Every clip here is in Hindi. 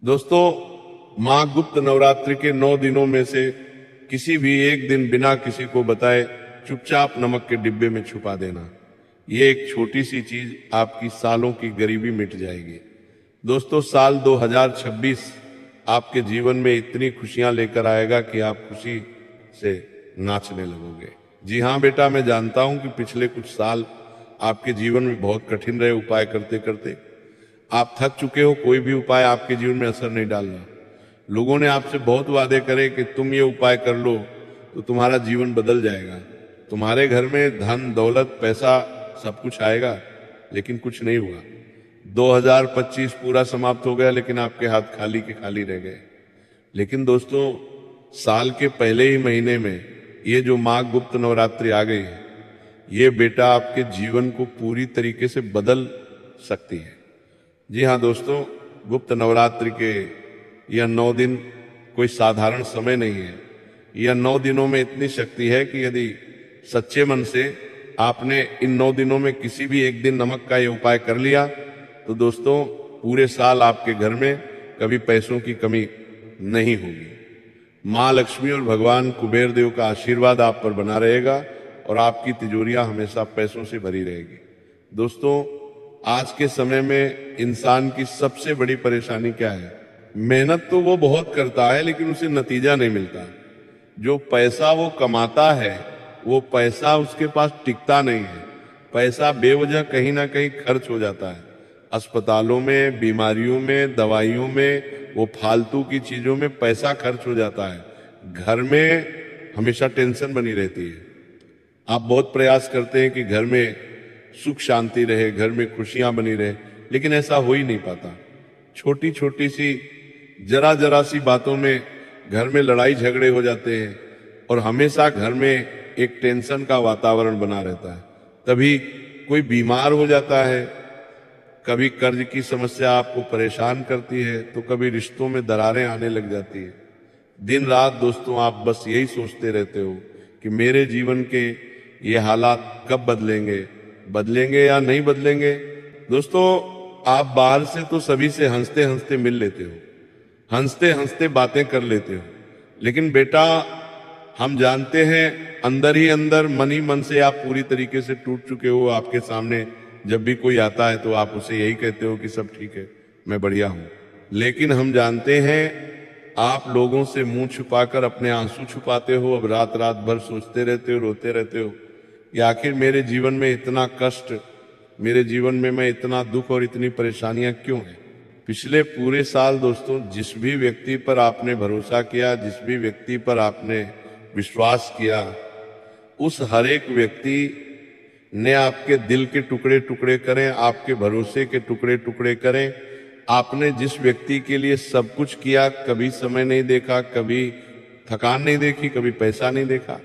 दोस्तों, माँ गुप्त नवरात्रि के 9 दिनों में से किसी भी एक दिन बिना किसी को बताए चुपचाप नमक के डिब्बे में छुपा देना। ये एक छोटी सी चीज आपकी सालों की गरीबी मिट जाएगी। दोस्तों, साल 2026 आपके जीवन में इतनी खुशियां लेकर आएगा कि आप खुशी से नाचने लगोगे। जी हाँ बेटा, मैं जानता हूं कि पिछले कुछ साल आपके जीवन में बहुत कठिन रहे। उपाय करते करते आप थक चुके हो। कोई भी उपाय आपके जीवन में असर नहीं डाल रहा। लोगों ने आपसे बहुत वादे करे कि तुम ये उपाय कर लो तो तुम्हारा जीवन बदल जाएगा, तुम्हारे घर में धन दौलत पैसा सब कुछ आएगा, लेकिन कुछ नहीं हुआ। 2025 पूरा समाप्त हो गया, लेकिन आपके हाथ खाली के खाली रह गए। लेकिन दोस्तों, साल के पहले ही महीने में ये जो माँ गुप्त नवरात्रि आ गई है, ये बेटा आपके जीवन को पूरी तरीके से बदल सकती है। जी हाँ दोस्तों, गुप्त नवरात्रि के यह 9 दिन कोई साधारण समय नहीं है। यह 9 दिनों में इतनी शक्ति है कि यदि सच्चे मन से आपने इन 9 दिनों में किसी भी एक दिन नमक का ये उपाय कर लिया तो दोस्तों, पूरे साल आपके घर में कभी पैसों की कमी नहीं होगी। माँ लक्ष्मी और भगवान कुबेर देव का आशीर्वाद आप पर बना रहेगा और आपकी तिजोरियां हमेशा पैसों से भरी रहेगी। दोस्तों, आज के समय में इंसान की सबसे बड़ी परेशानी क्या है? मेहनत तो वो बहुत करता है, लेकिन उसे नतीजा नहीं मिलता। जो पैसा वो कमाता है, वो पैसा उसके पास टिकता नहीं है। पैसा बेवजह कहीं ना कहीं खर्च हो जाता है। अस्पतालों में, बीमारियों में, दवाइयों में, वो फालतू की चीजों में पैसा खर्च हो जाता है। घर में हमेशा टेंशन बनी रहती है। आप बहुत प्रयास करते हैं कि घर में सुख शांति रहे, घर में खुशियां बनी रहे, लेकिन ऐसा हो ही नहीं पाता। छोटी छोटी सी जरा जरा सी बातों में घर में लड़ाई झगड़े हो जाते हैं और हमेशा घर में एक टेंशन का वातावरण बना रहता है। तभी कोई बीमार हो जाता है, कभी कर्ज की समस्या आपको परेशान करती है, तो कभी रिश्तों में दरारें आने लग जाती है। दिन रात दोस्तों, आप बस यही सोचते रहते हो कि मेरे जीवन के ये हालात कब बदलेंगे या नहीं बदलेंगे। दोस्तों, आप बाहर से तो सभी से हंसते हंसते मिल लेते हो, हंसते हंसते बातें कर लेते हो, लेकिन बेटा हम जानते हैं अंदर ही अंदर, मन ही मन से आप पूरी तरीके से टूट चुके हो। आपके सामने जब भी कोई आता है तो आप उसे यही कहते हो कि सब ठीक है, मैं बढ़िया हूं। लेकिन हम जानते हैं आप लोगों से मुंह छुपाकर अपने आंसू छुपाते हो। अब रात रात भर सोचते रहते हो, रोते रहते हो कि आखिर मेरे जीवन में इतना कष्ट, मेरे जीवन में मैं इतना दुख और इतनी परेशानियां क्यों हैं। पिछले पूरे साल दोस्तों, जिस भी व्यक्ति पर आपने भरोसा किया, जिस भी व्यक्ति पर आपने विश्वास किया, उस हर एक व्यक्ति ने आपके दिल के टुकड़े टुकड़े करें, आपके भरोसे के टुकड़े टुकड़े करें। आपने जिस व्यक्ति के लिए सब कुछ किया, कभी समय नहीं देखा, कभी थकान नहीं देखी, कभी पैसा नहीं देखा,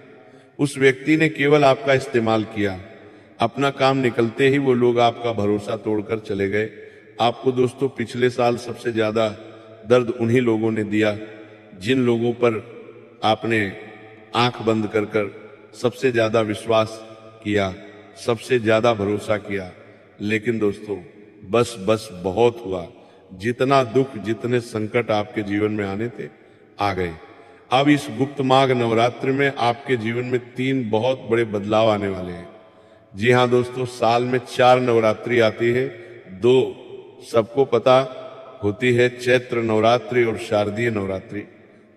उस व्यक्ति ने केवल आपका इस्तेमाल किया। अपना काम निकलते ही वो लोग आपका भरोसा तोड़कर चले गए। आपको दोस्तों, पिछले साल सबसे ज्यादा दर्द उन्हीं लोगों ने दिया जिन लोगों पर आपने आंख बंद कर कर सबसे ज्यादा विश्वास किया, सबसे ज्यादा भरोसा किया। लेकिन दोस्तों, बस बस बहुत हुआ। जितना दुख, जितने संकट आपके जीवन में आने थे, आ गए। अब इस गुप्त माघ नवरात्रि में आपके जीवन में 3 बहुत बड़े बदलाव आने वाले हैं। जी हाँ दोस्तों, साल में 4 नवरात्रि आती है। 2 सबको पता होती है, चैत्र नवरात्रि और शारदीय नवरात्रि।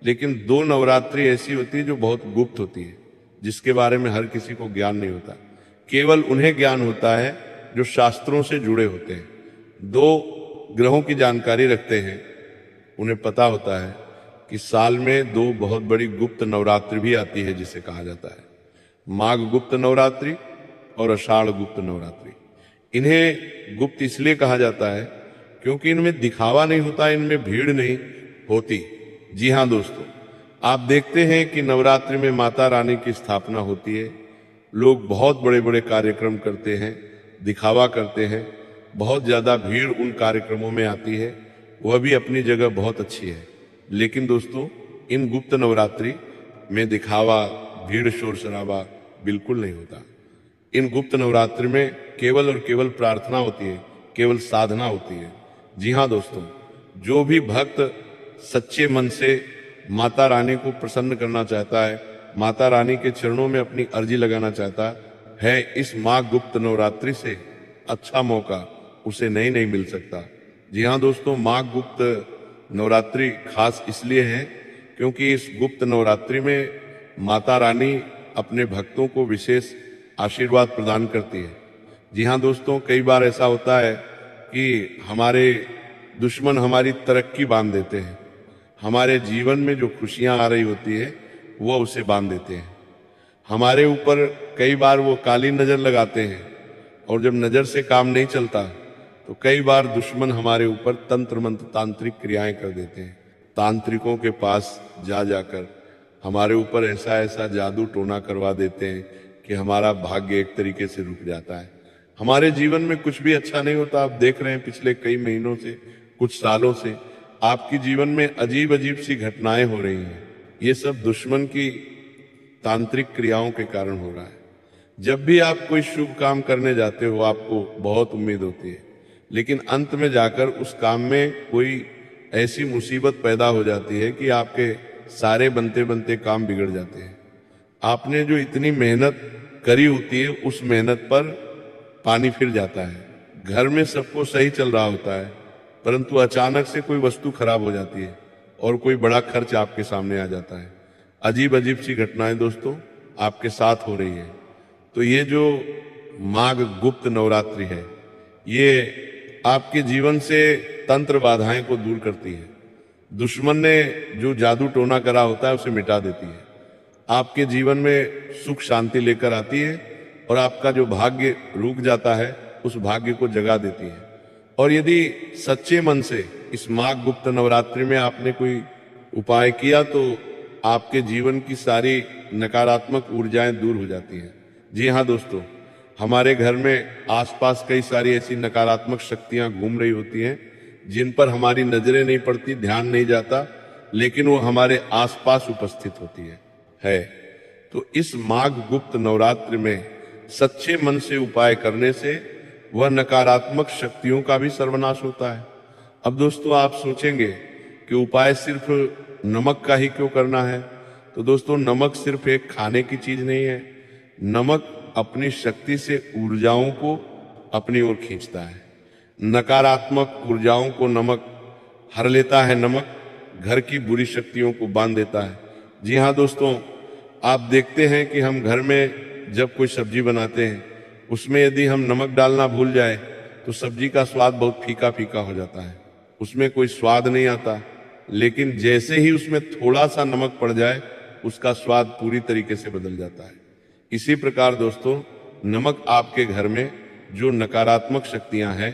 लेकिन 2 नवरात्रि ऐसी होती है जो बहुत गुप्त होती है, जिसके बारे में हर किसी को ज्ञान नहीं होता। केवल उन्हें ज्ञान होता है जो शास्त्रों से जुड़े होते हैं, 2 ग्रहों की जानकारी रखते हैं। उन्हें पता होता है कि साल में 2 बहुत बड़ी गुप्त नवरात्रि भी आती है, जिसे कहा जाता है माघ गुप्त नवरात्रि और आषाढ़ गुप्त नवरात्रि। इन्हें गुप्त इसलिए कहा जाता है क्योंकि इनमें दिखावा नहीं होता, इनमें भीड़ नहीं होती। जी हाँ दोस्तों, आप देखते हैं कि नवरात्रि में माता रानी की स्थापना होती है। लोग बहुत बड़े बड़े कार्यक्रम करते हैं, दिखावा करते हैं, बहुत ज्यादा भीड़ उन कार्यक्रमों में आती है। वह भी अपनी जगह बहुत अच्छी है। लेकिन दोस्तों, इन गुप्त नवरात्रि में दिखावा, भीड़, शोर शराबा बिल्कुल नहीं होता। इन गुप्त नवरात्रि में केवल और केवल प्रार्थना होती है, केवल साधना होती है। जी हाँ दोस्तों, जो भी भक्त सच्चे मन से माता रानी को प्रसन्न करना चाहता है, माता रानी के चरणों में अपनी अर्जी लगाना चाहता है, इस माँ गुप्त नवरात्रि से अच्छा मौका उसे नहीं मिल सकता। जी हाँ दोस्तों, माँ गुप्त नवरात्रि खास इसलिए है क्योंकि इस गुप्त नवरात्रि में माता रानी अपने भक्तों को विशेष आशीर्वाद प्रदान करती है। जी हाँ दोस्तों, कई बार ऐसा होता है कि हमारे दुश्मन हमारी तरक्की बांध देते हैं, हमारे जीवन में जो खुशियां आ रही होती है वो उसे बांध देते हैं। हमारे ऊपर कई बार वो काली नजर लगाते हैं और जब नजर से काम नहीं चलता तो कई बार दुश्मन हमारे ऊपर तंत्र मंत्र तांत्रिक क्रियाएं कर देते हैं। तांत्रिकों के पास जा जाकर हमारे ऊपर ऐसा ऐसा जादू टोना करवा देते हैं कि हमारा भाग्य एक तरीके से रुक जाता है, हमारे जीवन में कुछ भी अच्छा नहीं होता। आप देख रहे हैं पिछले कई महीनों से, कुछ सालों से आपके जीवन में अजीब अजीब सी घटनाएं हो रही हैं। ये सब दुश्मन की तांत्रिक क्रियाओं के कारण हो रहा है। जब भी आप कोई शुभ काम करने जाते हो आपको बहुत उम्मीद होती है, लेकिन अंत में जाकर उस काम में कोई ऐसी मुसीबत पैदा हो जाती है कि आपके सारे बनते बनते काम बिगड़ जाते हैं। आपने जो इतनी मेहनत करी होती है उस मेहनत पर पानी फिर जाता है। घर में सबको सही चल रहा होता है, परंतु अचानक से कोई वस्तु खराब हो जाती है और कोई बड़ा खर्च आपके सामने आ जाता है। अजीब अजीब सी घटनाएं दोस्तों आपके साथ हो रही है। तो ये जो माघ गुप्त नवरात्रि है, ये आपके जीवन से तंत्र बाधाएं को दूर करती है। दुश्मन ने जो जादू टोना करा होता है उसे मिटा देती है, आपके जीवन में सुख शांति लेकर आती है और आपका जो भाग्य रुक जाता है उस भाग्य को जगा देती है। और यदि सच्चे मन से इस माघ गुप्त नवरात्रि में आपने कोई उपाय किया तो आपके जीवन की सारी नकारात्मक ऊर्जाएं दूर हो जाती हैं। जी हाँ दोस्तों, हमारे घर में आसपास कई सारी ऐसी नकारात्मक शक्तियां घूम रही होती हैं जिन पर हमारी नजरें नहीं पड़ती, ध्यान नहीं जाता, लेकिन वो हमारे आसपास उपस्थित होती है। तो इस माघ गुप्त नवरात्रि में सच्चे मन से उपाय करने से वह नकारात्मक शक्तियों का भी सर्वनाश होता है। अब दोस्तों आप सोचेंगे कि उपाय सिर्फ नमक का ही क्यों करना है? तो दोस्तों नमक सिर्फ एक खाने की चीज नहीं है। नमक अपनी शक्ति से ऊर्जाओं को अपनी ओर खींचता है। नकारात्मक ऊर्जाओं को नमक हर लेता है। नमक घर की बुरी शक्तियों को बांध देता है। जी हाँ दोस्तों, आप देखते हैं कि हम घर में जब कोई सब्जी बनाते हैं उसमें यदि हम नमक डालना भूल जाए तो सब्जी का स्वाद बहुत फीका फीका हो जाता है, उसमें कोई स्वाद नहीं आता। लेकिन जैसे ही उसमें थोड़ा सा नमक पड़ जाए उसका स्वाद पूरी तरीके से बदल जाता है। इसी प्रकार दोस्तों नमक आपके घर में जो नकारात्मक शक्तियां हैं,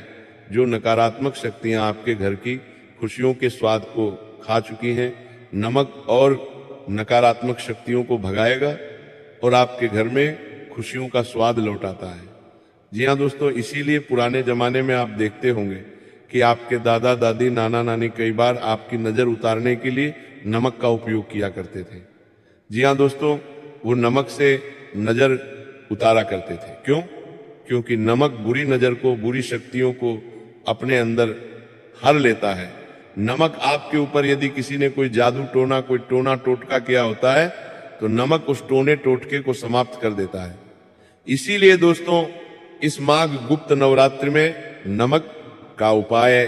जो नकारात्मक शक्तियां आपके घर की खुशियों के स्वाद को खा चुकी हैं, नमक और नकारात्मक शक्तियों को भगाएगा और आपके घर में खुशियों का स्वाद लौटाता है। जी हाँ दोस्तों, इसीलिए पुराने जमाने में आप देखते होंगे कि आपके दादा दादी नाना नानी कई बार आपकी नजर उतारने के लिए नमक का उपयोग किया करते थे। जी हाँ दोस्तों, वो नमक से नजर उतारा करते थे। क्यों? क्योंकि नमक बुरी नजर को, बुरी शक्तियों को अपने अंदर हर लेता है। नमक आपके ऊपर यदि किसी ने कोई जादू टोना, कोई टोना टोटका किया होता है तो नमक उस टोने टोटके को समाप्त कर देता है। इसीलिए दोस्तों इस माघ गुप्त नवरात्रि में नमक का उपाय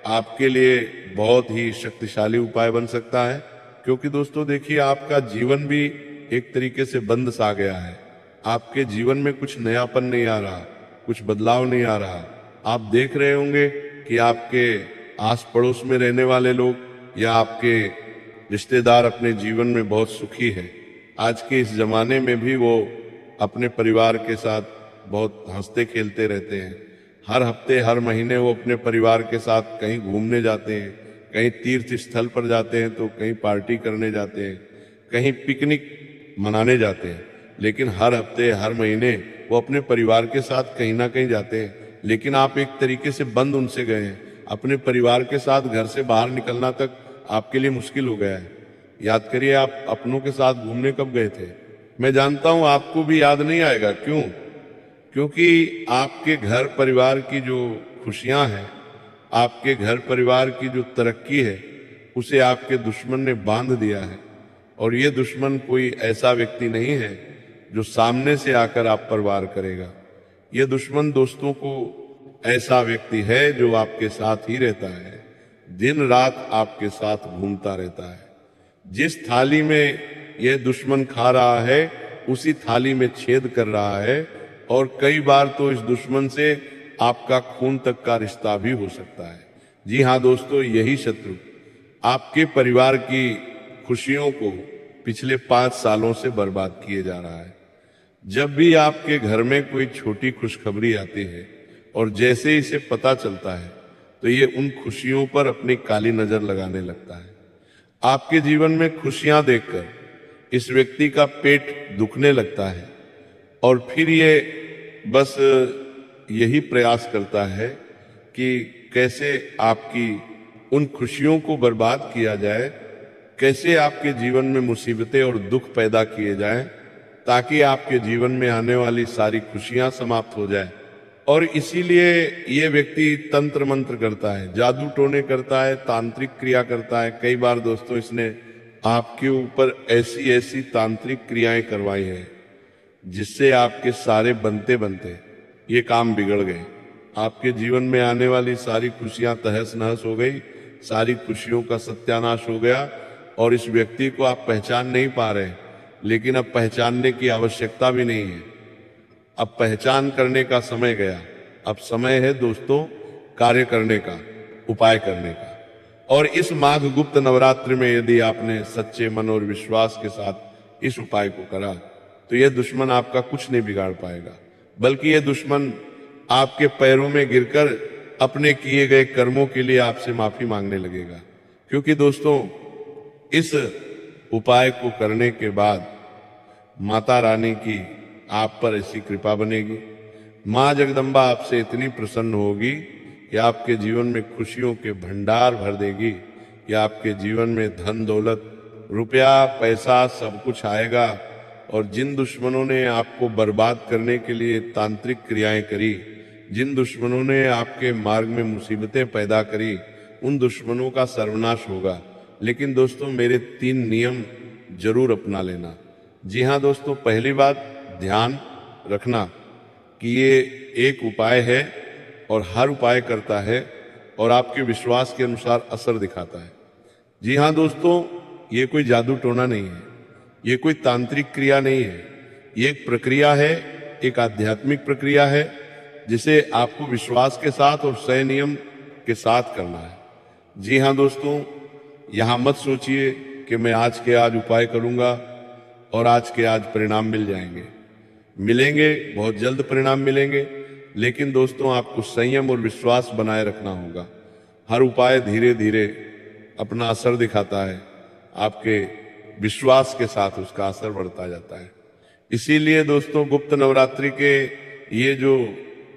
आपके लिए बहुत ही शक्तिशाली उपाय बन सकता है। क्योंकि दोस्तों देखिए, आपका जीवन भी एक तरीके से बंद सा गया है। आपके जीवन में कुछ नयापन नहीं आ रहा, कुछ बदलाव नहीं आ रहा। आप देख रहे होंगे कि आपके आस पड़ोस में रहने वाले लोग या आपके रिश्तेदार अपने जीवन में बहुत सुखी है। आज के इस जमाने में भी वो अपने परिवार के साथ बहुत हंसते खेलते रहते हैं। हर हफ्ते हर महीने वो अपने परिवार के साथ कहीं घूमने जाते हैं, कहीं तीर्थ स्थल पर जाते हैं तो कहीं पार्टी करने जाते हैं, कहीं पिकनिक मनाने जाते हैं। लेकिन हर हफ्ते हर महीने वो अपने परिवार के साथ कहीं ना कहीं जाते हैं। लेकिन आप एक तरीके से बंद उनसे गए हैं। अपने परिवार के साथ घर से बाहर निकलना तक आपके लिए मुश्किल हो गया है। याद करिए, आप अपनों के साथ घूमने कब गए थे? मैं जानता हूं आपको भी याद नहीं आएगा। क्यों? क्योंकि आपके घर परिवार की जो खुशियां हैं, आपके घर परिवार की जो तरक्की है उसे आपके दुश्मन ने बांध दिया है। और ये दुश्मन कोई ऐसा व्यक्ति नहीं है जो सामने से आकर आप पर वार करेगा। ये दुश्मन दोस्तों को ऐसा व्यक्ति है जो आपके साथ ही रहता है, दिन रात आपके साथ घूमता रहता है। जिस थाली में यह दुश्मन खा रहा है उसी थाली में छेद कर रहा है, और कई बार तो इस दुश्मन से आपका खून तक का रिश्ता भी हो सकता है। जी हाँ दोस्तों, यही शत्रु आपके परिवार की खुशियों को पिछले 5 सालों से बर्बाद किए जा रहा है। जब भी आपके घर में कोई छोटी खुशखबरी आती है और जैसे इसे पता चलता है तो ये उन खुशियों पर अपनी काली नजर लगाने लगता है। आपके जीवन में खुशियां देखकर इस व्यक्ति का पेट दुखने लगता है और फिर ये बस यही प्रयास करता है कि कैसे आपकी उन खुशियों को बर्बाद किया जाए, कैसे आपके जीवन में मुसीबतें और दुख पैदा किए जाएं, ताकि आपके जीवन में आने वाली सारी खुशियां समाप्त हो जाए। और इसीलिए ये व्यक्ति तंत्र मंत्र करता है, जादू टोने करता है, तांत्रिक क्रिया करता है। कई बार दोस्तों इसने आपके ऊपर ऐसी ऐसी तांत्रिक क्रियाएं करवाई है जिससे आपके सारे बनते बनते ये काम बिगड़ गए। आपके जीवन में आने वाली सारी खुशियां तहस नहस हो गई, सारी खुशियों का सत्यानाश हो गया, और इस व्यक्ति को आप पहचान नहीं पा रहे। लेकिन अब पहचानने की आवश्यकता भी नहीं है, अब पहचान करने का समय गया। अब समय है दोस्तों कार्य करने का, उपाय करने का। और इस माघ गुप्त नवरात्रि में यदि आपने सच्चे मन और विश्वास के साथ इस उपाय को करा तो यह दुश्मन आपका कुछ नहीं बिगाड़ पाएगा, बल्कि यह दुश्मन आपके पैरों में गिरकर अपने किए गए कर्मों के लिए आपसे माफी मांगने लगेगा। क्योंकि दोस्तों इस उपाय को करने के बाद माता रानी की आप पर ऐसी कृपा बनेगी, मां जगदम्बा आपसे इतनी प्रसन्न होगी कि आपके जीवन में खुशियों के भंडार भर देगी, कि आपके जीवन में धन दौलत रुपया पैसा सब कुछ आएगा। और जिन दुश्मनों ने आपको बर्बाद करने के लिए तांत्रिक क्रियाएं करी, जिन दुश्मनों ने आपके मार्ग में मुसीबतें पैदा करी, उन दुश्मनों का सर्वनाश होगा। लेकिन दोस्तों मेरे 3 नियम जरूर अपना लेना। जी हाँ दोस्तों, पहली बात ध्यान रखना कि ये एक उपाय है और हर उपाय करता है और आपके विश्वास के अनुसार असर दिखाता है। जी हाँ दोस्तों, ये कोई जादू टोना नहीं है, ये कोई तांत्रिक क्रिया नहीं है, ये एक प्रक्रिया है, एक आध्यात्मिक प्रक्रिया है जिसे आपको विश्वास के साथ और संयम के साथ करना है। जी हाँ दोस्तों, यहाँ मत सोचिए कि मैं आज के आज उपाय करूंगा और आज के आज परिणाम मिल जाएंगे। मिलेंगे, बहुत जल्द परिणाम मिलेंगे, लेकिन दोस्तों आपको संयम और विश्वास बनाए रखना होगा। हर उपाय धीरे धीरे अपना असर दिखाता है, आपके विश्वास के साथ उसका असर बढ़ता जाता है। इसीलिए दोस्तों गुप्त नवरात्रि के ये जो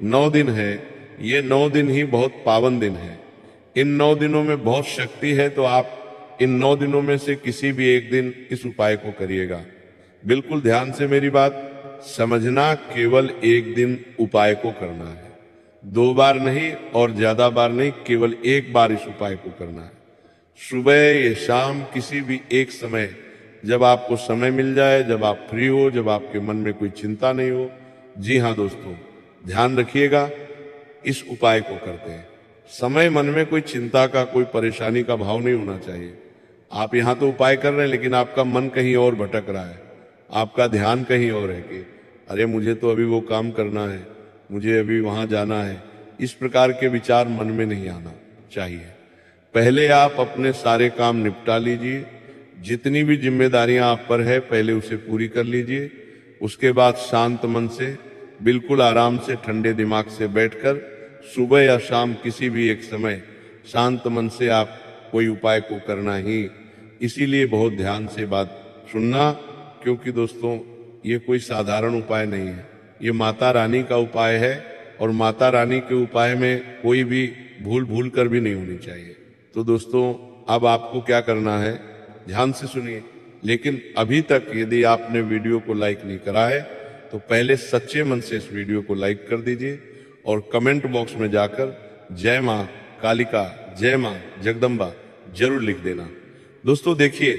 9 दिन है, ये 9 दिन ही बहुत पावन दिन है। इन 9 दिनों में बहुत शक्ति है, तो आप इन 9 दिनों में से किसी भी एक दिन इस उपाय को करिएगा। बिल्कुल ध्यान से मेरी बात समझना, केवल एक दिन उपाय को करना है, 2 बार नहीं और ज्यादा बार नहीं, केवल एक बार इस उपाय को करना है। सुबह या शाम किसी भी एक समय, जब आपको समय मिल जाए, जब आप फ्री हो, जब आपके मन में कोई चिंता नहीं हो। जी हाँ दोस्तों, ध्यान रखिएगा, इस उपाय को करते हैं समय मन में कोई चिंता का, कोई परेशानी का भाव नहीं होना चाहिए। आप यहाँ तो उपाय कर रहे हैं लेकिन आपका मन कहीं और भटक रहा है, आपका ध्यान कहीं और है कि अरे मुझे तो अभी वो काम करना है, मुझे अभी वहां जाना है। इस प्रकार के विचार मन में नहीं आना चाहिए। पहले आप अपने सारे काम निपटा लीजिए, जितनी भी जिम्मेदारियां आप पर है पहले उसे पूरी कर लीजिए। उसके बाद शांत मन से, बिल्कुल आराम से, ठंडे दिमाग से बैठकर सुबह या शाम किसी भी एक समय शांत मन से आप कोई उपाय को करना ही। इसीलिए बहुत ध्यान से बात सुनना, क्योंकि दोस्तों ये कोई साधारण उपाय नहीं है, ये माता रानी का उपाय है और माता रानी के उपाय में कोई भी भूल कर भी नहीं होनी चाहिए। तो दोस्तों अब आपको क्या करना है, ध्यान से सुनिए। लेकिन अभी तक यदि आपने वीडियो को लाइक नहीं करा है तो पहले सच्चे मन से इस वीडियो को लाइक कर दीजिए और कमेंट बॉक्स में जाकर जय मां कालिका, जय मां, जगदम्बा जरूर लिख देना। दोस्तों देखिए,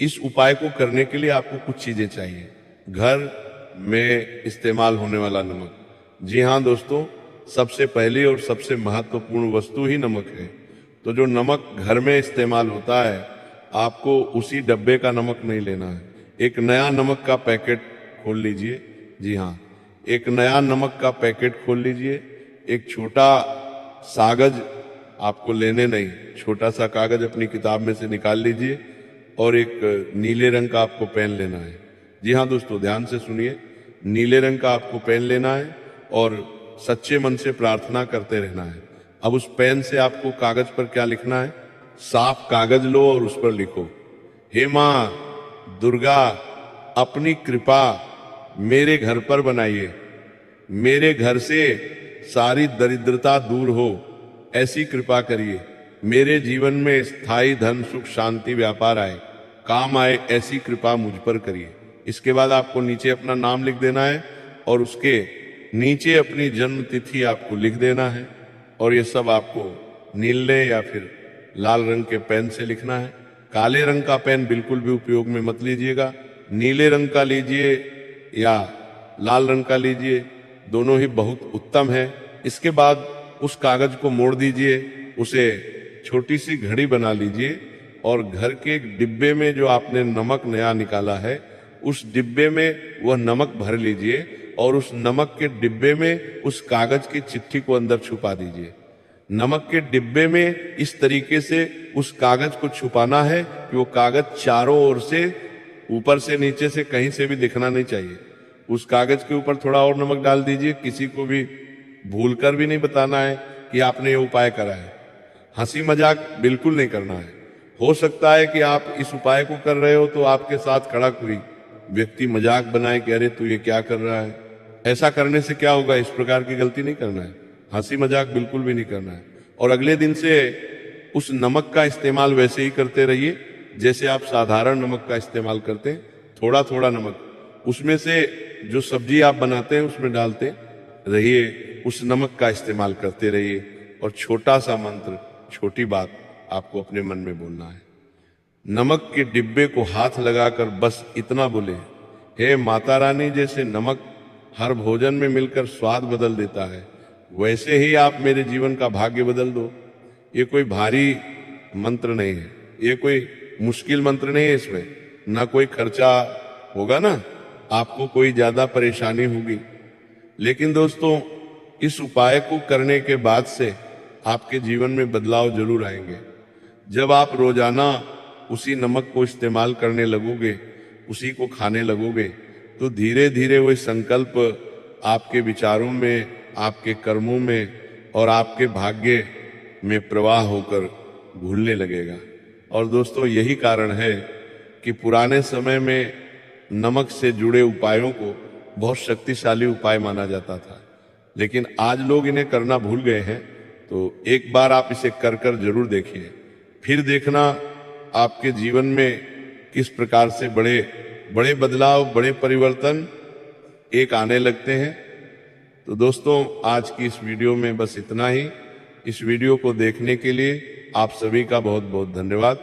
इस उपाय को करने के लिए आपको कुछ चीजें चाहिए। घर में इस्तेमाल होने वाला नमक, जी हाँ दोस्तों, सबसे पहली और सबसे महत्वपूर्ण वस्तु ही नमक है। तो जो नमक घर में इस्तेमाल होता है, आपको उसी डब्बे का नमक नहीं लेना है। एक नया नमक का पैकेट खोल लीजिए, जी हाँ, एक नया नमक का पैकेट खोल लीजिए। एक छोटा कागज आपको लेने नहीं, छोटा सा कागज अपनी किताब में से निकाल लीजिए और एक नीले रंग का आपको पेन लेना है। जी हाँ दोस्तों, ध्यान से सुनिए, नीले रंग का आपको पेन लेना है और सच्चे मन से प्रार्थना करते रहना है। अब उस पेन से आपको कागज पर क्या लिखना है? साफ कागज लो और उस पर लिखो, हे मां दुर्गा, अपनी कृपा मेरे घर पर बनाइए, मेरे घर से सारी दरिद्रता दूर हो, ऐसी कृपा करिए। मेरे जीवन में स्थायी धन, सुख, शांति, व्यापार आए, काम आए, ऐसी कृपा मुझ पर करिए। इसके बाद आपको नीचे अपना नाम लिख देना है और उसके नीचे अपनी जन्म तिथि आपको लिख देना है। और ये सब आपको नीले या फिर लाल रंग के पेन से लिखना है। काले रंग का पेन बिल्कुल भी उपयोग में मत लीजिएगा, नीले रंग का लीजिए या लाल रंग का लीजिए, दोनों ही बहुत उत्तम है। इसके बाद उस कागज को मोड़ दीजिए, उसे छोटी सी घड़ी बना लीजिए और घर के एक डिब्बे में जो आपने नमक नया निकाला है, उस डिब्बे में वह नमक भर लीजिए और उस नमक के डिब्बे में उस कागज की चिट्ठी को अंदर छुपा दीजिए। नमक के डिब्बे में इस तरीके से उस कागज को छुपाना है कि वो कागज चारों ओर से, ऊपर से नीचे से कहीं से भी दिखना नहीं चाहिए। उस कागज के ऊपर थोड़ा और नमक डाल दीजिए, किसी को भी भूलकर भी नहीं बताना है कि आपने ये उपाय करा है। हंसी मजाक बिल्कुल नहीं करना है। हो सकता है कि आप इस उपाय को कर रहे हो तो आपके साथ खड़ा कोई व्यक्ति मजाक बनाए कि अरे तू ये क्या कर रहा है। ऐसा करने से क्या होगा, इस प्रकार की गलती नहीं करना है, हंसी मजाक बिल्कुल भी नहीं करना है। और अगले दिन से उस नमक का इस्तेमाल वैसे ही करते रहिए जैसे आप साधारण नमक का इस्तेमाल करते हैं। थोड़ा थोड़ा नमक उसमें से जो सब्जी आप बनाते हैं उसमें डालते रहिए, उस नमक का इस्तेमाल करते रहिए। और छोटा सा मंत्र, छोटी बात आपको अपने मन में बोलना है। नमक के डिब्बे को हाथ लगाकर बस इतना बोले, हे माता रानी, जैसे नमक हर भोजन में मिलकर स्वाद बदल देता है, वैसे ही आप मेरे जीवन का भाग्य बदल दो। ये कोई भारी मंत्र नहीं है, ये कोई मुश्किल मंत्र नहीं है, इसमें ना कोई खर्चा होगा, ना आपको कोई ज्यादा परेशानी होगी। लेकिन दोस्तों, इस उपाय को करने के बाद से आपके जीवन में बदलाव जरूर आएंगे। जब आप रोजाना उसी नमक को इस्तेमाल करने लगोगे, उसी को खाने लगोगे, तो धीरे धीरे वही संकल्प आपके विचारों में, आपके कर्मों में और आपके भाग्य में प्रवाह होकर घुलने लगेगा। और दोस्तों, यही कारण है कि पुराने समय में नमक से जुड़े उपायों को बहुत शक्तिशाली उपाय माना जाता था, लेकिन आज लोग इन्हें करना भूल गए हैं। तो एक बार आप इसे कर कर जरूर देखिए, फिर देखना आपके जीवन में किस प्रकार से बड़े बड़े बदलाव, बड़े परिवर्तन एक आने लगते हैं। तो दोस्तों, आज की इस वीडियो में बस इतना ही। इस वीडियो को देखने के लिए आप सभी का बहुत बहुत धन्यवाद।